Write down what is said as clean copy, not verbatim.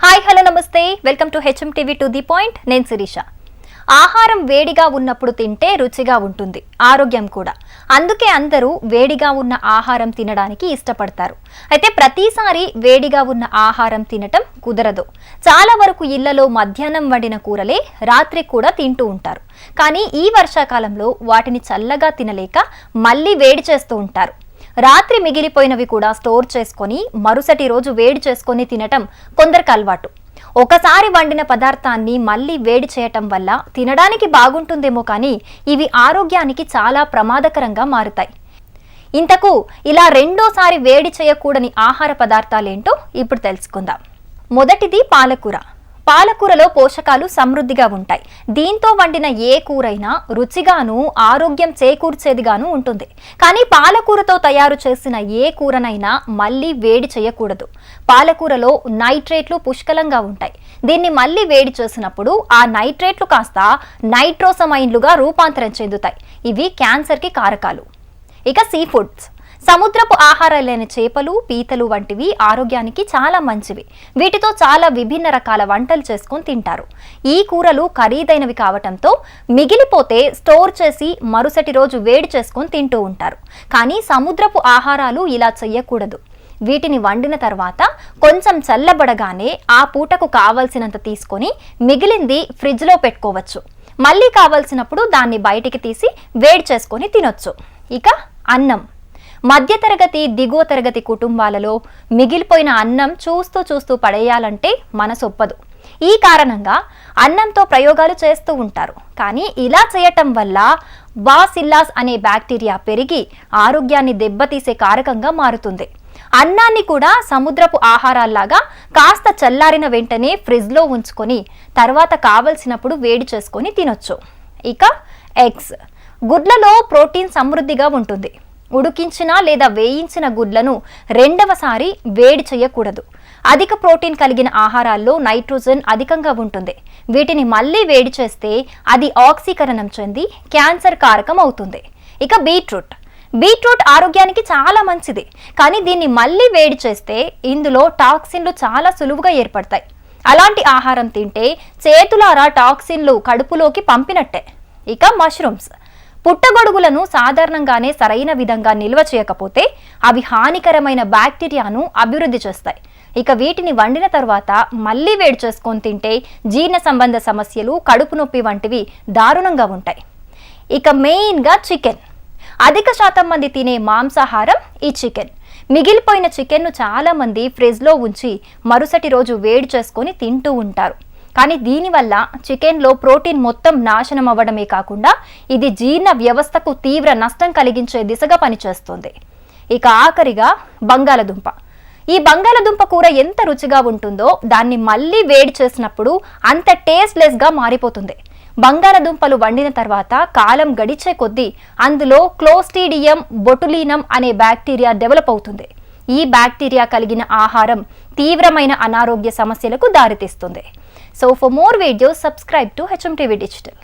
Hi hello నమస్తే welcome to HMTV to the point. నేను శిరీష. ఆహారం వేడిగా ఉన్నప్పుడు తింటే రుచిగా ఉంటుంది, ఆరోగ్యం కూడా. అందుకే అందరూ వేడిగా ఉన్న ఆహారం తినడానికి ఇష్టపడతారు. అయితే ప్రతిసారి వేడిగా ఉన్న ఆహారం తినటం కుదరదు. చాలా వరకు ఇళ్లలో మధ్యాహ్నం వండిన కూరలే రాత్రి కూడా తింటూ ఉంటారు. కానీ ఈ వర్షాకాలంలో వాటిని చల్లగా తినలేక మళ్ళీ వేడి చేస్తూ ఉంటారు. రాత్రి మిగిలిపోయినవి కూడా స్టోర్ చేసుకొని మరుసటి రోజు వేడి చేసుకొని తినటం కొందరికి అలవాటు. ఒకసారి వండిన పదార్థాన్ని మళ్ళీ వేడి చేయటం వల్ల తినడానికి బాగుంటుందేమో కానీ ఇవి ఆరోగ్యానికి చాలా ప్రమాదకరంగా మారుతాయి. ఇంతకు ఇలా రెండోసారి వేడి చేయకూడని ఆహార పదార్థాలేంటో ఇప్పుడు తెలుసుకుందాం. మొదటిది పాలకూర. పాలకూరలో పోషకాలు సమృద్ధిగా ఉంటాయి. దీంతో వండిన ఏ కూరైనా రుచిగాను ఆరోగ్యం చేకూర్చేదిగాను ఉంటుంది. కానీ పాలకూరతో తయారు చేసిన ఏ కూరనైనా మళ్ళీ వేడి చేయకూడదు. పాలకూరలో నైట్రేట్లు పుష్కలంగా ఉంటాయి. దీన్ని మళ్ళీ వేడి చేసినప్పుడు ఆ నైట్రేట్లు కాస్త నైట్రోసమైన్లుగా రూపాంతరం చెందుతాయి. ఇవి క్యాన్సర్కి కారకాలు. ఇక సీ ఫుడ్స్. సముద్రపు ఆహారాలైన చేపలు, పీతలు వంటివి ఆరోగ్యానికి చాలా మంచివి. వీటితో చాలా విభిన్న రకాల వంటలు చేసుకొని తింటారు. ఈ కూరలు ఖరీదైనవి కావటంతో మిగిలిపోతే స్టోర్ చేసి మరుసటి రోజు వేడి చేసుకొని తింటూ ఉంటారు. కానీ సముద్రపు ఆహారాలు ఇలా చెయ్యకూడదు. వీటిని వండిన తర్వాత కొంచెం చల్లబడగానే ఆ పూటకు కావలసినంత తీసుకొని మిగిలింది ఫ్రిడ్జ్లో పెట్టుకోవచ్చు. మళ్ళీ కావలసినప్పుడు దాన్ని బయటికి తీసి వేడి చేసుకొని తినొచ్చు. ఇక అన్నం. మధ్యతరగతి, దిగువ తరగతి కుటుంబాలలో మిగిలిపోయిన అన్నం చూస్తూ పడేయాలంటే మనసొప్పదు. ఈ కారణంగా అన్నంతో ప్రయోగాలు చేస్తూ ఉంటారు. కానీ ఇలా చేయటం వల్ల బాసిల్లాస్ అనే బ్యాక్టీరియా పెరిగి ఆరోగ్యాన్ని దెబ్బతీసే కారకంగా మారుతుంది. అన్నాన్ని కూడా సముద్రపు ఆహారాల్లాగా కాస్త చల్లారిన వెంటనే ఫ్రిడ్జ్లో ఉంచుకొని తర్వాత కావలసినప్పుడు వేడి చేసుకొని తినొచ్చు. ఇక ఎగ్స్. గుడ్లలో ప్రోటీన్ సమృద్ధిగా ఉంటుంది. ఉడికించిన లేదా వేయించిన గుడ్లను రెండవసారి వేడి చేయకూడదు. అధిక ప్రోటీన్ కలిగిన ఆహారాల్లో నైట్రోజన్ అధికంగా ఉంటుంది. వీటిని మళ్ళీ వేడి చేస్తే అది ఆక్సీకరణం చెంది క్యాన్సర్ కారకం అవుతుంది. ఇక బీట్రూట్. బీట్రూట్ ఆరోగ్యానికి చాలా మంచిది. కానీ దీన్ని మళ్ళీ వేడి చేస్తే ఇందులో టాక్సిన్లు చాలా సులువుగా ఏర్పడతాయి. అలాంటి ఆహారం తింటే చేతులారా టాక్సిన్లు కడుపులోకి పంపినట్టే. ఇక మష్రూమ్స్. పుట్టగొడుగులను సాధారణంగానే సరైన విధంగా నిల్వ చేయకపోతే అవి హానికరమైన బ్యాక్టీరియాను అభివృద్ధి చేస్తాయి. ఇక వీటిని వండిన తర్వాత మళ్ళీ వేడి చేసుకొని తింటే జీర్ణ సంబంధ సమస్యలు, కడుపు నొప్పి వంటివి దారుణంగా ఉంటాయి. ఇక మెయిన్గా చికెన్. అధిక శాతం మంది తినే మాంసాహారం ఈ చికెన్. మిగిలిపోయిన చికెన్ను చాలా మంది ఫ్రిడ్జ్లో ఉంచి మరుసటి రోజు వేడి చేసుకొని తింటూ ఉంటారు. కానీ దీనివల్ల చికెన్లో ప్రోటీన్ మొత్తం నాశనం అవ్వడమే కాకుండా ఇది జీర్ణ వ్యవస్థకు తీవ్ర నష్టం కలిగించే దిశగా పనిచేస్తుంది. ఇక ఆఖరిగా బంగాళదుంప. ఈ బంగాళదుంప కూర ఎంత రుచిగా ఉంటుందో దాన్ని మళ్ళీ వేడి చేసినప్పుడు అంత టేస్ట్లెస్గా మారిపోతుంది. బంగాళదుంపలు వండిన తర్వాత కాలం గడిచే కొద్దీ అందులో క్లోస్ట్రీడియం బొటులినం అనే బ్యాక్టీరియా డెవలప్ అవుతుంది. ఈ బ్యాక్టీరియా కలిగిన ఆహారం తీవ్రమైన అనారోగ్య సమస్యలకు దారితీస్తుంది. So for more videos, subscribe to HMTV Digital.